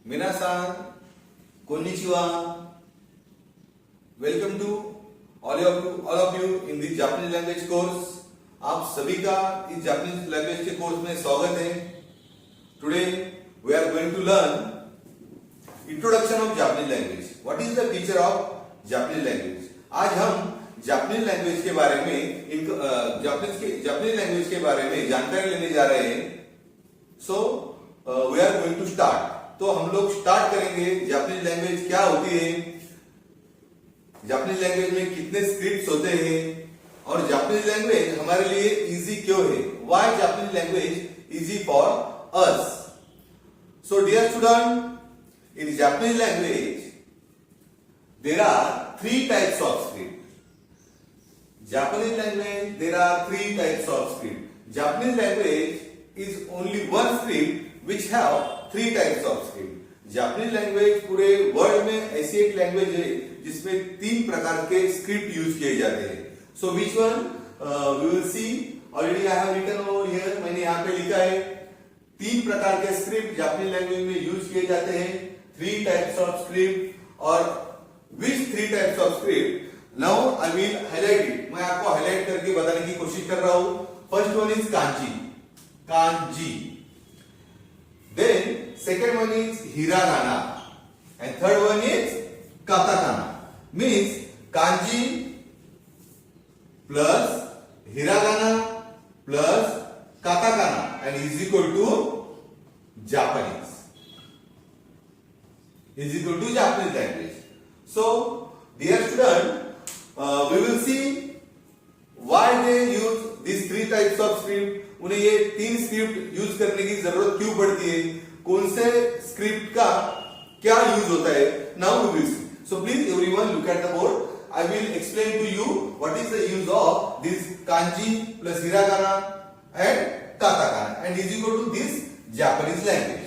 Minasan, konnichiwa. Welcome to all of you in the Japanese language course. आप सभी का इस जापानीज लैंग्वेज के कोर्स में स्वागत है. Today we are going to learn introduction of Japanese language. What is the feature of Japanese language? आज हम जापानीज लैंग्वेज के बारे में जापानीज लैंग्वेज के बारे में जानकारी लेने जा रहे हैं. So we are going to start. तो हम लोग स्टार्ट करेंगे. जापानीज लैंग्वेज क्या होती है, जापानीज लैंग्वेज में कितने स्क्रिप्ट्स होते हैं और जापानीज लैंग्वेज हमारे लिए इजी क्यों है. Why Japanese language easy for us. So dear student, in Japanese language there are 3 types of script. Japanese language there are 3 types of script. Japanese language is only one script which have 3 types of script. Japanese language पूरे world में ऐसी एक language है जिसमें 3 प्रकार के script use किए जाते हैं. So which one we will see. Already I have written over here. मैंने यहाँ पे लिखा है 3 प्रकार के स्क्रिप्ट जापानीज लैंग्वेज में यूज किए जाते हैं. 3 types of script. और which 3 types of script? Now I will highlight it. मैं आपको हाईलाइट करके बताने की कोशिश कर रहा हूं. First one is kanji. Then second one is hiragana and third one is katakana. Means kanji plus hiragana plus katakana and is equal to Japanese. Is equal to Japanese language. So dear student, we will see why they use these 3 types of script. उन्हें ये 3 script use करने की जरूरत क्यों पड़ती है, कौन से स्क्रिप्ट का क्या यूज होता है. Now we will see. So please everyone look at the board. I will explain to you what is the use of this kanji plus hiragana and katakana and is equal to this Japanese language.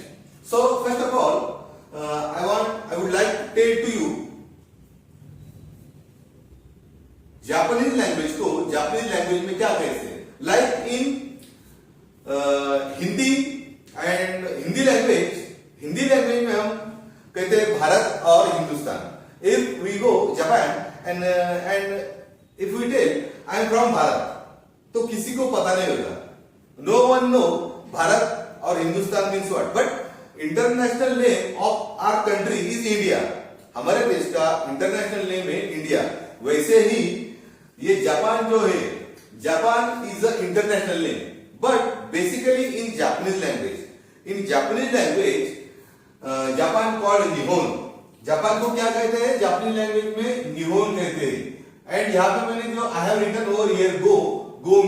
So first of all I would like to tell to you Japanese language को Japanese language में क्या कहते हैं. Like in Hindi and Hindi language में हम कहते हैं भारत और Hindustan. If we go Japan and if we tell I am from Bharat, तो किसी को पता नहीं होगा. नो वन नो भारत और Hindustan means what. But international name of our country is India. हमारे देश का इंटरनेशनल नेम है इंडिया. वैसे ही ये जापान जो है, Japan is a international name. But basically in Japanese language Japan called निहोन. Japan को क्या कहते हैं जापानीज लैंग्वेज में, निहोन कहते हैं. एंड यहाँ पे मैंने जो I have written over here go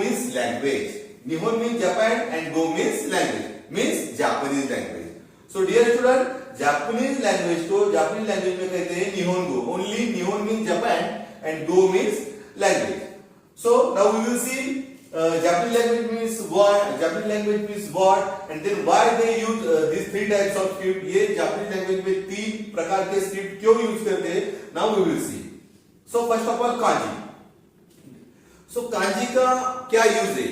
means language. Nihon means Japan and go means language, means Japanese language. So dear student, Japanese language को जापानीज लैंग्वेज में कहते हैं Nihon go. Only Nihon means Japan and go means language. So now we will see Japanese language means what, and then why they use these 3 types of script. ये Japanese language में 3 प्रकार के script क्यों use करते हैं. Now we will see. So first of all kanji. So kanji का क्या use है?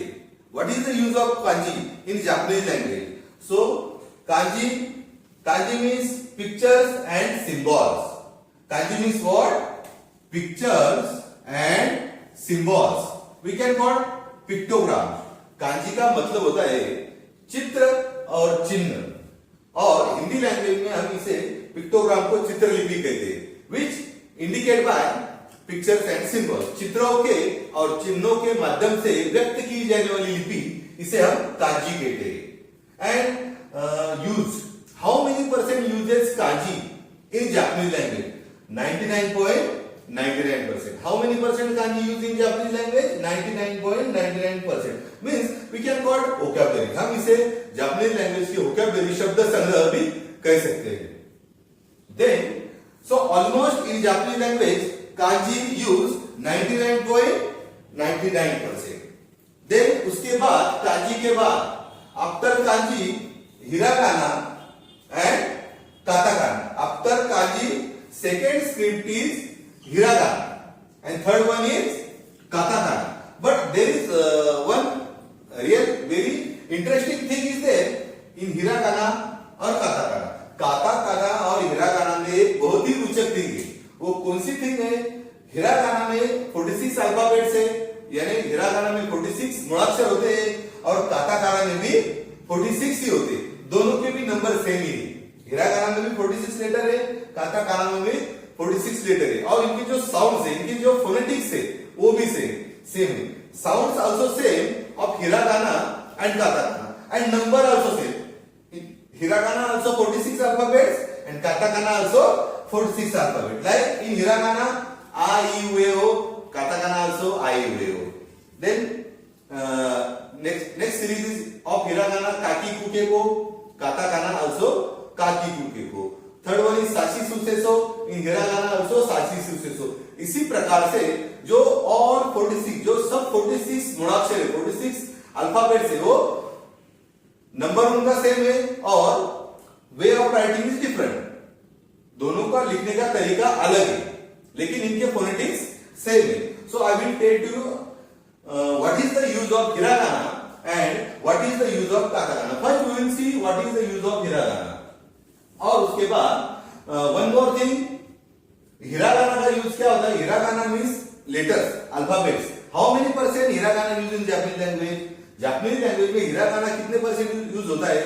What is the use of kanji in Japanese language? So kanji means pictures and symbols. Kanji means what? Pictures and symbols. We can call pictogram. Kanji का मतलब होता है चित्र और चिन्ह, और हिंदी लैंग्वेज में हम इसे पिक्टोग्राम को चित्रलिपि कहते हैं. Which indicate bye pictures and symbols. चित्रों के और चिन्हों के माध्यम से व्यक्त की जाने वाली लिपि, इसे हम कांजी कहते हैं. And use, how many percent uses kanji in Japanese language? 99.99%. How many percent kanji used in Japanese language? 99.99%. Means we can call vocabulary. हम इसे जापानीज लैंग्वेज की vocabulary शब्द संग्रह भी कह सकते हैं. Then so almost in Japanese language kanji use 99.99%. Then उसके बाद kanji के बाद after kanji hiragana and katakana. After kanji second script is hiragana and third one is katakana. But there is one real very interesting thing is there in hiragana और katakana. Katakana thing है। वो कौन सी thing है? Hiragana में 46 alphabets है, यानी hiragana में 46 मुड़ाक्षर होते हैं और काताकाना में भी 46 ही होते हैं। दोनों के भी नंबर सेम ही है। हिरागाना में भी 46 लेटर है, काताकाना में भी 46 लेटर है, और इनके जो साउंड्स है, इनके जो फोनेटिक्स है, वो भी सेम है। Sounds also same of hiragana and katakana and number also same. Hiragana also 46 alphabets and katakana also 46 alphabets. Like in hiragana, a, I, U, E, O, katakana also I, U, E, O. Then next series is of hiragana kaki kuke ko, katakana also kaki kuke ko. Third one is sashi suseso, in hiragana also sashi suseso. इसी प्रकार से जो और 46 जो सब 46 मुड़ाक्षर है, 46 alphabets है, वो नंबर उनका सेम है और way of writing is different. दोनों का लिखने का तरीका अलग है, लेकिन इनके फोनेटिक्स सेम है। So I will tell to you what is the use of hiragana and what is the use of katakana. First we will see what is the use of hiragana, और उसके बाद one more thing, hiragana का use क्या होता है? Hiragana means letters, alphabets. How many percent hiragana use in Japanese language? Japanese language में hiragana कितने percent use होता है?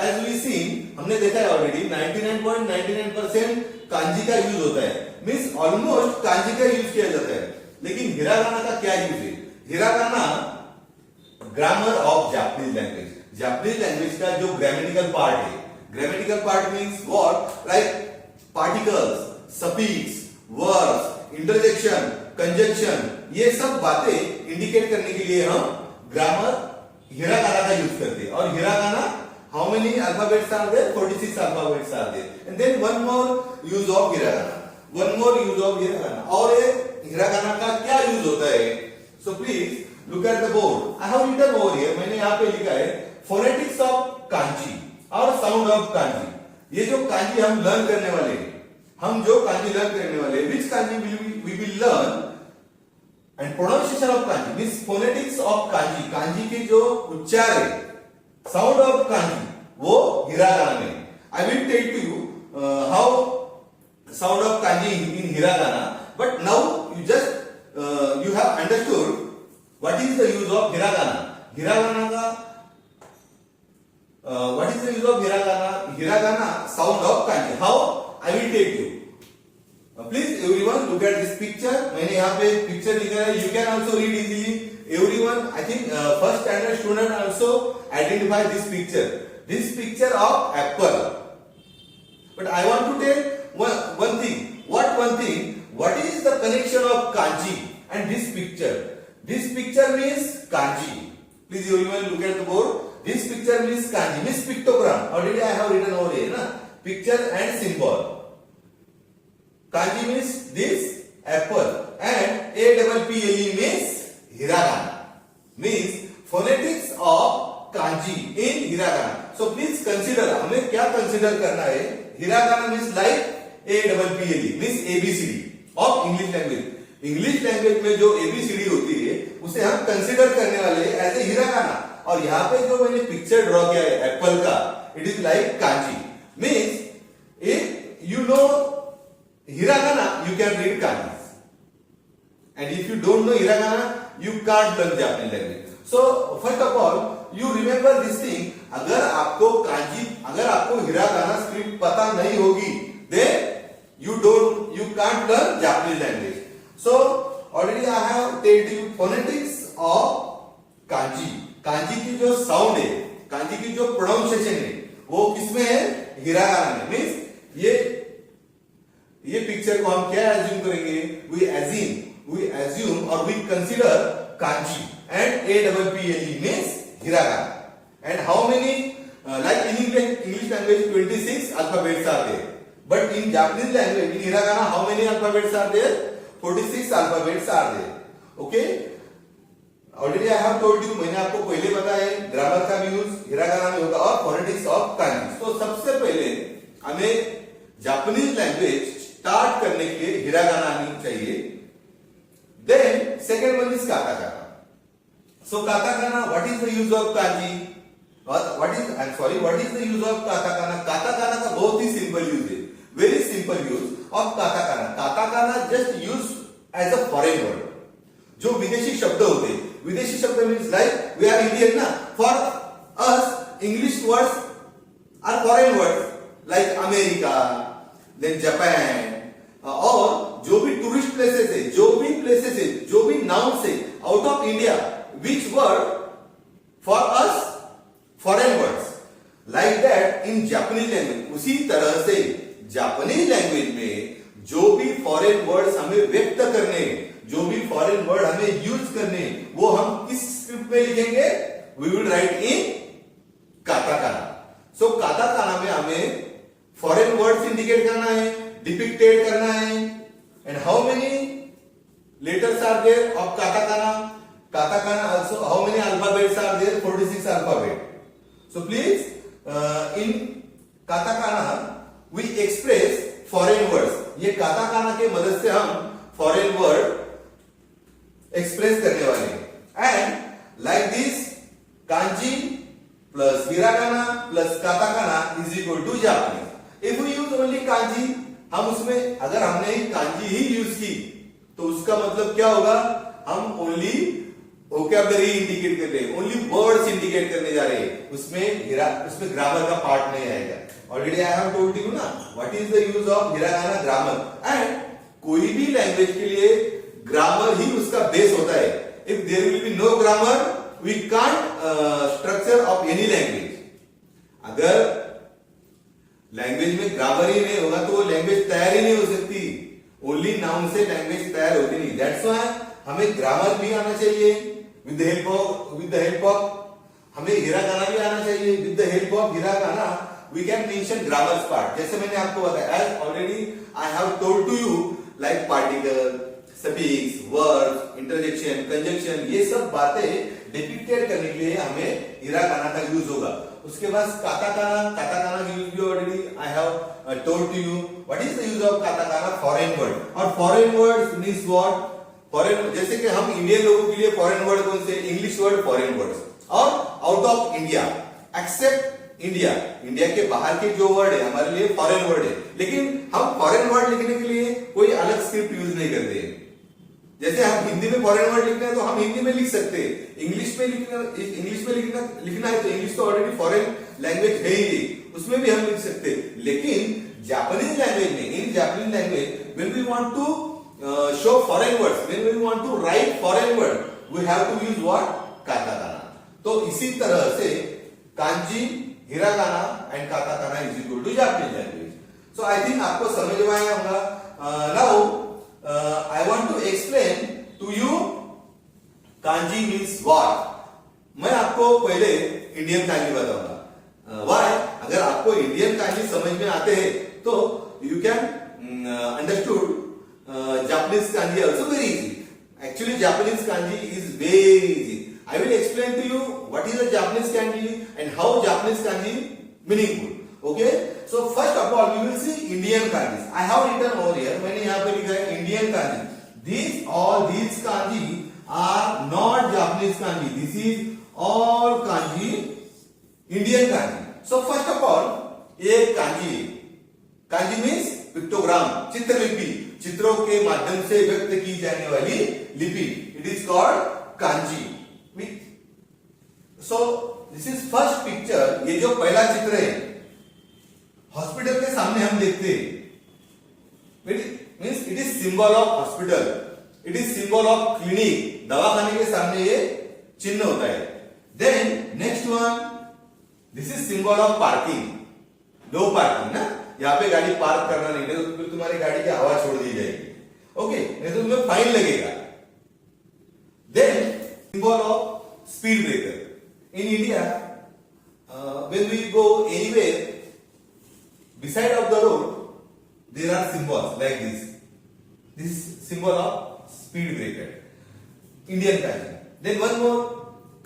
एज वी सीन, हमने देखा है ऑलरेडी, 99.99% कांजी का यूज होता है, मींस ऑलमोस्ट कांजी का यूज किया जाता है। लेकिन हिरागाना का क्या यूज है? Hiragana grammar of Japanese language. Japanese language का जो ग्रामेटिकल पार्ट है, grammatical part means what? Like particles, suffix, verbs, interjection, conjunction, ये सब बातें इंडिकेट करने के लिए हम ग्रामर हिरागाना का यूज करते हैं। और hiragana how many alphabets are there? 46 alphabets are there. And then one more use of hiragana, one more use of hiragana. और ये हिरागाना का क्या यूज होता है? So please look at the board, I have written over here, मैंने यहाँ पे लिखा है फोनेटिक्स ऑफ कांजी और साउंड ऑफ कांजी। ये जो कांजी हम लर्न करने वाले हैं, हम जो कांजी लर्न करने वाले, which kanji we will learn and pronunciation of kanji means phonetics of kanji. Kanji के जो उच्चार है, साउंड ऑफ कांजी, वो हिरागाना में। I will tell to you how sound of kanji in hiragana, but now you just you have understood what is the use of hiragana. Hiragana का what is the use of hiragana? Hiragana sound of kanji. How? I will tell you. Please everyone look at this picture, मैंने यहाँ पे picture लिखा है, you can also read easily. Everyone, I think first standard student also identify this picture of apple. But I want to tell one thing. What is the connection of kanji and this picture? This picture means kanji. Please everyone look at the board. This picture means kanji, means pictogram. Already I have written over here, na? Picture and symbol. Kanji means this apple and APPLE means hiragana, means phonetics of kanji in hiragana. So please consider, हमें क्या consider करना है? Hiragana means like APPLE means ABCD of English language. English language में जो ABCD होती है उसे हम कंसिडर करने वाले हैं एज ए हिरागाना। और यहाँ पे जो मैंने पिक्चर ड्रॉ किया है एप्पल का, it is like kanji, means if you know hiragana you can read kanji, and if you don't know hiragana you can't learn Japanese language. So first of all you remember this thing, अगर आपको कांजी, अगर आपको hiragana script पता नहीं होगी, then you can't learn Japanese language. So already I have told you phonetics of kanji. Kanji की जो sound है, कांजी की जो प्रोनाउंसिएशन है, वो किसमें है? हिरागाना में। मींस ये पिक्चर को हम क्या एज्यूम करेंगे? we assume or we consider kanji and APPLE means hiragana. And how many like in English language 26 alphabets are there, but in Japanese language in hiragana how many alphabets are there? 46 alphabets are there. Okay, already I have told you, मैंने आपको पहले बताया grammar का भी use hiragana में होगा और phonetics of kanji. तो सबसे पहले हमें जापानीज लैंग्वेज स्टार्ट करने के लिए हिरागाना आनी चाहिए। Then second one is katakana. So katakana, what is the use of kanji? What is the use of katakana? Katakana का बहुत ही सिंपल यूज है, very simple use. Of katakana. Katakana just use as a foreign word. जो विदेशी शब्द होते, विदेशी शब्द means like we are Indian ना, for us English words are foreign words like America, then Japan, और जो भी टूरिस्ट प्लेसेस है, जो भी प्लेसेस है, जो भी नाउन्स है out of India, which word for us foreign words. Like that in Japanese language. उसी तरह से जापानीज लैंग्वेज में जो भी फॉरेन वर्ड्स हमें व्यक्त करने, जो भी फॉरेन वर्ड हमें यूज करने, वो हम किस स्क्रिप्ट में लिखेंगे? We will write in katakana. So katakana में हमें फॉरेन वर्ड्स इंडिकेट करना है, डिपिक्टेड करना है. And how many letters are there of katakana? Katakana also, how many alphabets are there? 46 alphabet. So please, in katakana we express foreign words. ये katakana के मदद से हम foreign word express करने वाले हैं. And like this, kanji plus hiragana plus katakana is equal to Japanese. If we use only kanji, हम उसमें अगर हमने kanji ही यूज की तो उसका मतलब क्या होगा? हम ओनली वोकैबुलरी इंडिकेट कर रहे हैं, ओनली वर्ड्स इंडिकेट करने जा रहे हैं. उसमें ग्रामर का पार्ट नहीं आएगा. Already I have told you ना what is the use of hiragana grammar. And कोई भी लैंग्वेज के लिए ग्रामर ही उसका बेस होता है. If there will be no grammar we can't structure of any language. अगर लैंग्वेज में ग्रामर ही नहीं होगा तो वो लैंग्वेज तैयार ही नहीं हो सकती. ओनली नाउन से लैंग्वेज तैयार होती नहीं. दैट्स व्हाई हमें ग्रामर भी आना चाहिए विद द हेल्प ऑफ हमें हिरागाना भी आना चाहिए. With the help of hiragana we can mention grammars part. जैसे मैंने आपको बताया, as already I have told to you, like particle, suffix, verb, interjection, conjunction, ये सब बातें डिपिक्टेड करने के लिए हमें हिरागाना का यूज होगा. उसके बाद काताकाना का यूज भी already I have told to you. What is the use of katakana? Foreign word. और foreign words means what? Foreign, जैसे कि हम इंडियन लोगों के लिए फॉरेन वर्ड कौन से? English word foreign words. और out of India except India, India के बाहर के जो वर्ड है हमारे लिए फॉरेन वर्ड है. लेकिन हम फॉरेन वर्ड लिखने के लिए कोई अलग स्क्रिप्ट यूज नहीं करते हैं. जैसे हम हिंदी में फॉरेन वर्ड लिखना है तो हम हिंदी में लिख सकते हैं. इंग्लिश में लिखना है तो इंग्लिश तो ऑलरेडी फॉरेन लैंग्वेज है ही, उसमें भी हम लिख सकते हैं. लेकिन जापानीज लैंग्वेज में, in Japanese language when we want to show foreign words, when we want to write foreign word, we have to use what? Katakana. तो इसी तरह से kanji, hiragana and katakana is equal to Japanese language. So I think आपको समझ में आया होगा. Now I want to explain to you kanji means what. मैं आपको पहले इंडियन kanji बताऊंगा. Why? अगर आपको इंडियन kanji समझ में आते हैं तो you can understood Japanese kanji also very easy. Actually, Japanese kanji is very easy. I will explain to you what is a Japanese kanji and how Japanese kanji meaningful. Okay? So first of all, we will see Indian kanjis. I have written over here. मैंने यहाँ पे लिखा है Indian kanji. These kanji are not Japanese kanji. This is all kanji, Indian kanji. So first of all, ये kanji. Kanji means pictogram, चित्रलिपि, चित्रों के माध्यम से व्यक्त की जाने वाली लिपि. It is called kanji. So this is first picture. ये जो पहला चित्र है हॉस्पिटल के सामने हम देखते हैं. Means it is symbol of hospital, it is symbol of clinic. दवाखाने के सामने ये चिन्ह होता है. Then next one, this is symbol of parking. No parking ना, यहाँ पे गाड़ी पार्क करना नहीं, तो फिर तुम्हारी गाड़ी की हवा छोड़ दी जाएगी. ओके, नहीं तो तुम्हें फाइन लगेगा. Then symbol of speed breaker. In India when we go anywhere beside of the road there are symbols like this symbol of speed breaker. Indian kanji. Then one more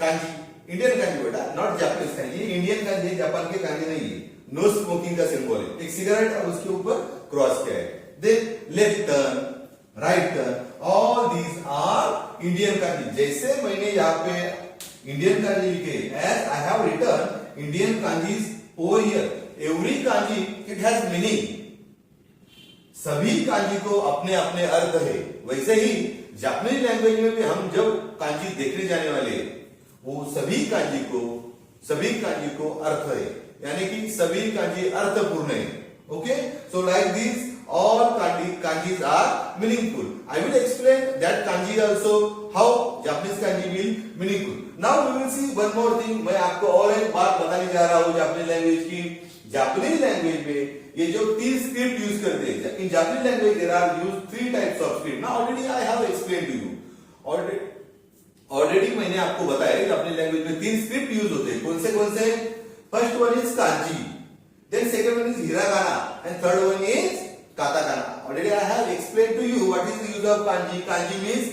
kanji, Indian kanji बेटा, not Japanese kanji. Indian kanji Japan के kanji नहीं है. No smoking का symbol है, एक cigarette और उसके ऊपर क्रॉस किया है. Then left turn, right turn, all these are Indian kanji. जैसे मैंने यहाँ पे इंडियन kanji लिखे, as I have written Indian kanjis over here. Every kanji it has meaning. सभी कांजी को अपने अपने अर्थ है। वैसे ही जापानीज लैंग्वेज में भी हम जब कांजी देखने जाने वाले वो सभी कांजी को अर्थ है, यानी कि सभी कांजी अर्थपूर्ण है। Okay, so like this all kanjis are meaningful. I will explain that kanji also how Japanese kanji will meaningful. Now we will see one more thing. मैं आपको और एक बात बताने जा रहा हूँ जापानीज लैंग्वेज की। जापानीज लैंग्वेज में ये जो तीन स्क्रिप्ट यूज करते हैं, in Japanese language there are use three types of script. Now already I have explain to you, already मैंने आपको बताया जापानीज लैंग्वेज में तीन स्क्रिप्ट यूज होते हैं। कौन से? First one is kanji, then second one is hiragana and third one is katakana. Already I have explained to you what is the use of kanji. Kanji means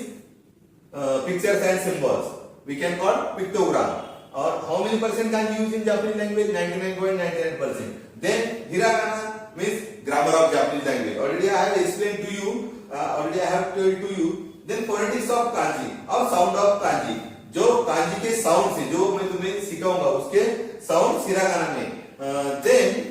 pictures and symbols. We can call pictogram. Or how many percent kanji used in Japanese language? 99.99%. Then hiragana means grammar of Japanese language. Already I have explained to you. Already I have told to you. Then phonetics of kanji or sound of kanji. जो kanji के sounds है, जो मैं तुम्हें सिखाऊंगा उसके sounds hiragana में. Then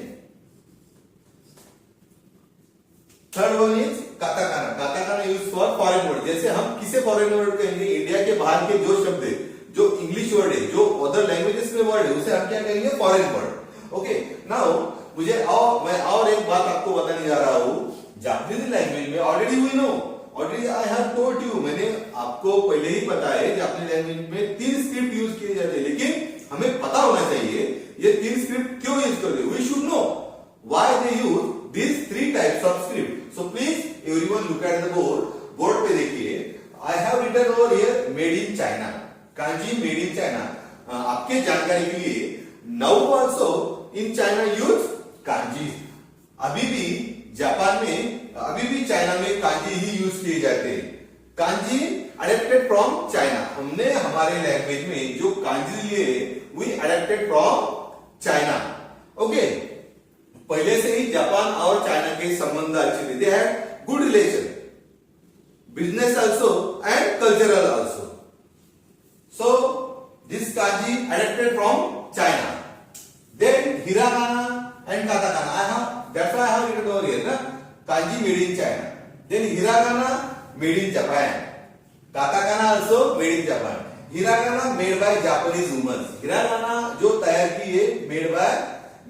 third one is katakana. Katakana use for foreign word. जैसे हम किसे फॉरेन वर्ड कहेंगे? इंडिया के बाहर के जो शब्द है, जो इंग्लिश वर्ड है, जो अदर लैंग्वेजेस में वर्ड है, उसे हम क्या कहेंगे? Foreign word. ओके, नाउ मैं और एक बात आपको बताने जा रहा हूँ. जापानीज लैंग्वेज में already I have told you, मैंने आपको पहले ही बताया जापानीज लैंग्वेज में तीन स्क्रिप्ट यूज किए जाते हैं, लेकिन हमें पता होना चाहिए ये तीन स्क्रिप्ट क्यों यूज करते हैं. We should know why they use these three types of script. So please everyone look at the board पे देखिए. I have written over here made in China. Kanji made in China. आपके जानकारी के लिए now also in China use kanji. अभी भी Japan में, अभी भी चाइना में कांजी ही यूज किए जाते हैं. Kanji adapted from China. हमने हमारे लैंग्वेज में जो कांजी लिए we adapted from China. Okay, पहले से ही जापान और चाइना के संबंध अच्छे थे. They had good relation, business also and cultural also. So this kanji adapted from China. Then hiragana and katakana. I have that's why I have written over here ना, kanji made in China. Then hiragana made in Japan. Katakana also made in Japan. Hiragana made by Japanese women. Hiragana जो तैयार की है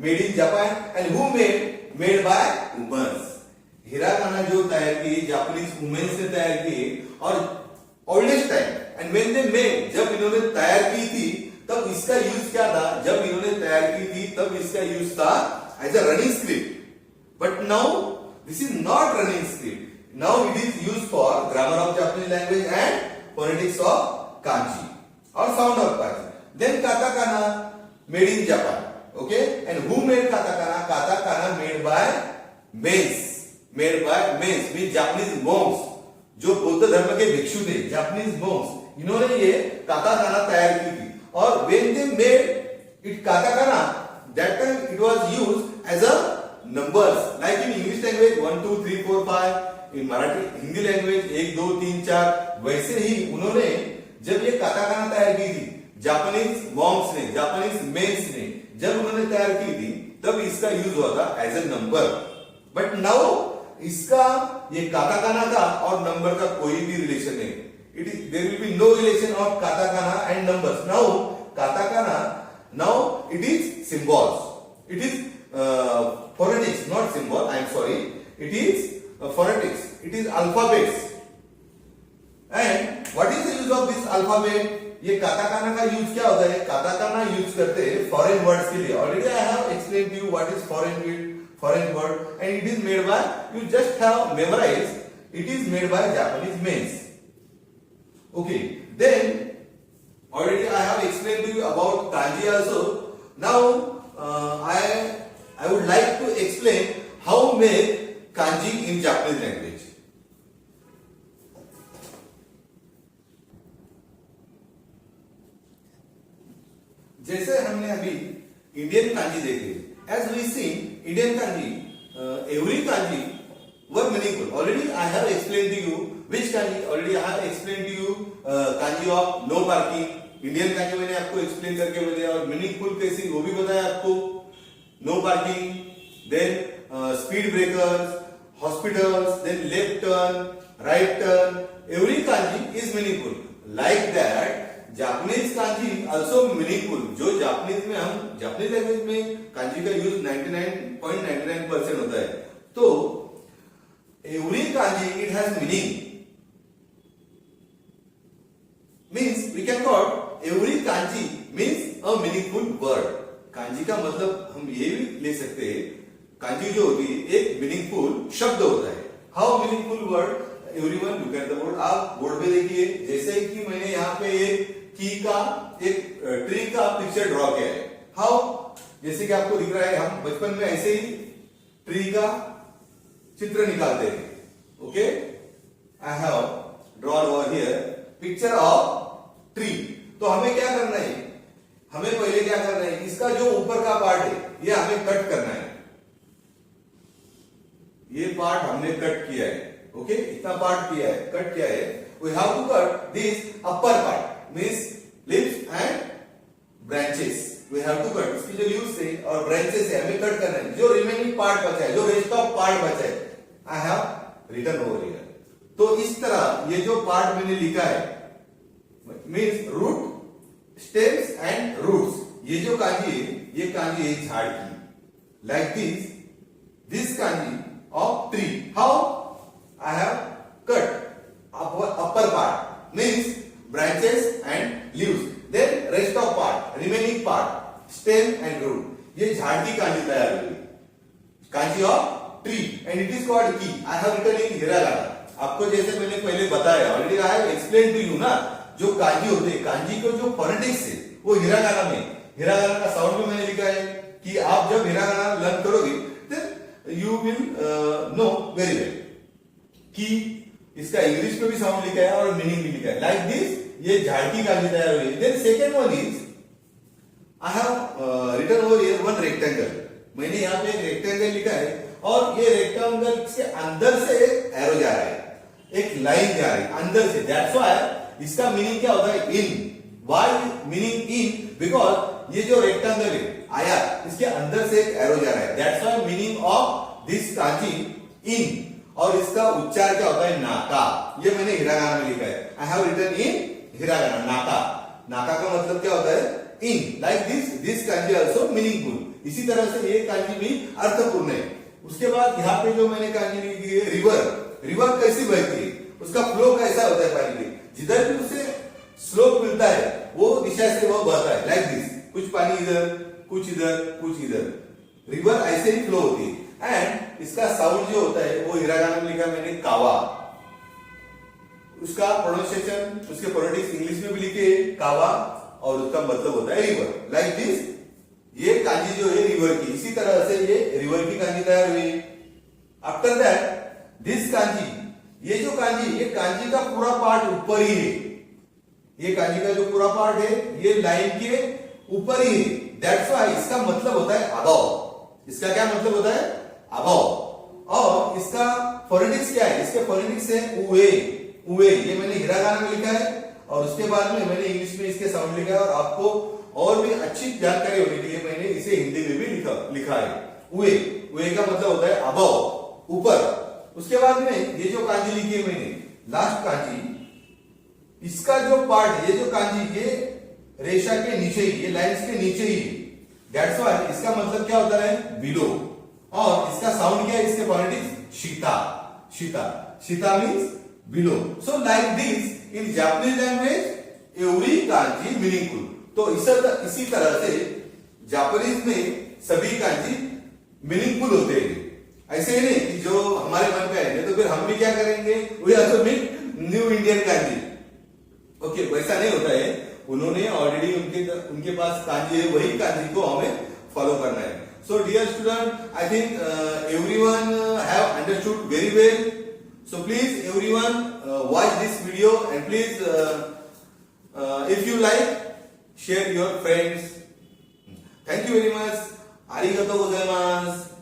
made in Japan. And who made by womens. Hiragana जो तैयार की Japanese women's ने तैयार की. और oldest time and when they made, जब इन्होंने तैयार की थी तब इसका यूज क्या था? जब इन्होंने तैयार की थी तब इसका यूज था as a running script. But now this is not running script. Now it is use for grammar of Japanese language and phonetics of kanji और sound of kanji. Then katakana made in Japan. Okay, and who made katakana? Katakana made by men's. Made by men's means Japanese monks, जो बौद्ध धर्म के भिक्षु थे, Japanese monks. इन्होंने ये katakana तैयार की थी. और when they made it katakana, that time it was used as a numbers, like in English language 1 2 3 4 5. in Marathi Hindi language 1 2 3 4. वैसे ही उन्होंने जब ये काताकाना तैयार की थी, जापानीज मॉन्क्स ने, जापानीज मेन्स ने जब उन्होंने तैयार की थी तब इसका यूज हुआ था as a number. But now इसका ये काताकाना का और नंबर का कोई भी रिलेशन नहीं. It is there will be no relation of katakana and numbers. Now katakana, now it is symbols. It is phonetics, not symbol. I am sorry. It is phonetics. It is alphabets. And what is the use of this alphabet? ये katakana का use क्या होता है? Katakana use करते हैं foreign words के लिए. Already I have explain to you what is foreign word and it is made by, you just have memorise, it is made by Japanese mens. Okay, then already I have explain to you about kanji also. Now I would like to explain how make kanji in Japanese language. जैसे हमने अभी Indian kanji देखे, as we see Indian kanji, every kanji were meaningful. Already I have explain to you which kanji. Already I have explain to you kanji of no parking. Indian kanji मैंने आपको explain करके बताया और meaningful कैसी वो भी बताया आपको. No parking, then speed breakers, hospitals, then left turn, right turn. Every kanji is meaningful. Like that, Japanese kanji also meaningful. जो जापानीज में हम जापानीज लैंग्वेज में kanji का यूज 99.99% होता है. तो every kanji it has meaning. Means we can call every kanji means a meaningful word. kanji का मतलब हम ये भी ले सकते हैं, kanji जो होती है एक मीनिंगफुल शब्द होता है. How meaningful word? Everyone look at the board. आप बोर्ड पे देखिए, जैसे कि मैंने यहाँ पे एक की का एक ट्री का पिक्चर ड्रॉ किया है. हाउ? जैसे कि आपको दिख रहा है, हम बचपन में ऐसे ही ट्री का चित्र निकालते हैं. Okay, I have drawn over here picture of tree. तो हमें क्या करना है? हमें पहले क्या करना है, इसका जो ऊपर का पार्ट है ये हमें कट करना है. ये पार्ट हमने कट किया है. ओके, इतना पार्ट किया है, कट किया है. We have to cut this upper part means leaves and branches. We have to cut इसकी जो लीव्स है और ब्रांचेस है हमें कट करना है. जो रिमेनिंग पार्ट बचा है, जो रेस्ट ऑफ पार्ट बचा है, I have written over here. तो इस तरह ये जो पार्ट मैंने लिखा है means root, stems and roots. ये जो कांजी है ये कांजी है झाड़ की. Like this kanji of tree. How? I have cut upper part means branches and leaves. Then rest of part, remaining part, stem and root. ये झाड़ की कांजी तैयार हुई. Kanji of tree and it is called key. I have written in hiragana. आपको जैसे मैंने पहले बताया, already I have explained to you ना, जो कांजी होते हैं, कांजी को जो फोनेटिक्स है वो हिरागाना में, हिरागाना का साउंड में मैंने लिखा है कि आप जब हिरागाना लर्न करोगे you will know very well कि इसका इंग्लिश में भी साउंड लिखा है और मीनिंग भी लिखा है. लाइक दिस ये झाड़ की कांजी तैयार हुई. Then second one is I have written over here one rectangle. मैंने यहाँ पे एक रेक्टेंगल लिखा है और ये रेक्टेंगल के अंदर से एक एरो जा रहा है, एक लाइन जा रही है अंदर से. दैट्स व्हाई इसका मीनिंग क्या होता है? In. Why meaning in? Because ये जो रेक्टेंगल है आया, इसके अंदर से एक एरो जा रहा है. That's why meaning of this kanji in. और इसका उच्चार क्या होता है? नाका. ये मैंने हिरागाना में लिखा है. I have written in hiragana नाका. नाका का मतलब क्या होता है? In. Like this kanji also meaningful. इसी तरह से ये कांजी भी अर्थपूर्ण है. उसके बाद यहाँ पे जो मैंने कांजी लिखी है रिवर. रिवर कैसी बहती है, उसका फ्लो कैसा होता है पानी में, जिधर भी उसे स्लोप मिलता है वो दिशा से वो बहता है. लाइक दिस, कुछ पानी इधर, कुछ इधर, कुछ इधर. रिवर ऐसे ही फ्लो होती है. एंड इसका साउंड जो होता है वो हिरागाना में लिखा मैंने कावा. उसका प्रोनाउंसिएशन, उसके फोनेटिक्स इंग्लिश में भी लिखे कावा और उसका मतलब होता है रिवर. लाइक दिस ये कांजी जो है रिवर की. इसी तरह से ये रिवर की कांजी तैयार हुई. आफ्टर दैट दिस कांजी, ये जो कांजी, ये कांजी का पूरा पार्ट ऊपर ही है. ये कांजी का जो पूरा पार्ट है ये लाइन के ऊपर ही है. दैट्स व्हाई इसका मतलब होता है अबव. इसका क्या मतलब होता है? अबव. और इसका फोनेटिक्स क्या है? इसके फोनेटिक्स है उए. उए ये मैंने हिरागाना में लिखा है और उसके बाद में मैंने इंग्लिश में इसके साउंड लिखा है. और आपको और भी अच्छी जानकारी होने के लिए मैंने इसे हिंदी में भी लिखा है. उए. उए का मतलब होता है अबव, ऊपर. उसके बाद में ये जो कांजी लिखी है मैंने, लास्ट कांजी, इसका जो पार्ट है, ये जो कांजी, ये रेशा के नीचे ही, ये लाइंस के नीचे ही. दैट्स व्हाई इसका मतलब क्या होता है? बिलो. और इसका साउंड क्या है? इसके phonetics शीता. शीता. शीता means below. So like this in Japanese language every kanji meaningful. तो इसी तरह से जापानीज में सभी कांजी मीनिंगफुल होते हैं. ऐसे ही नहीं कि जो हमारे मन में है तो फिर हम भी क्या करेंगे? We also make new Indian kanji. Okay, वैसा नहीं होता है. उन्होंने ऑलरेडी उनके पास कांजी है, वही कांजी को हमें फॉलो करना है. So dear student, I think everyone have understood very well. So please everyone watch this video and please if you like share your friends. Thank you very much. Arigatou gozaimasu.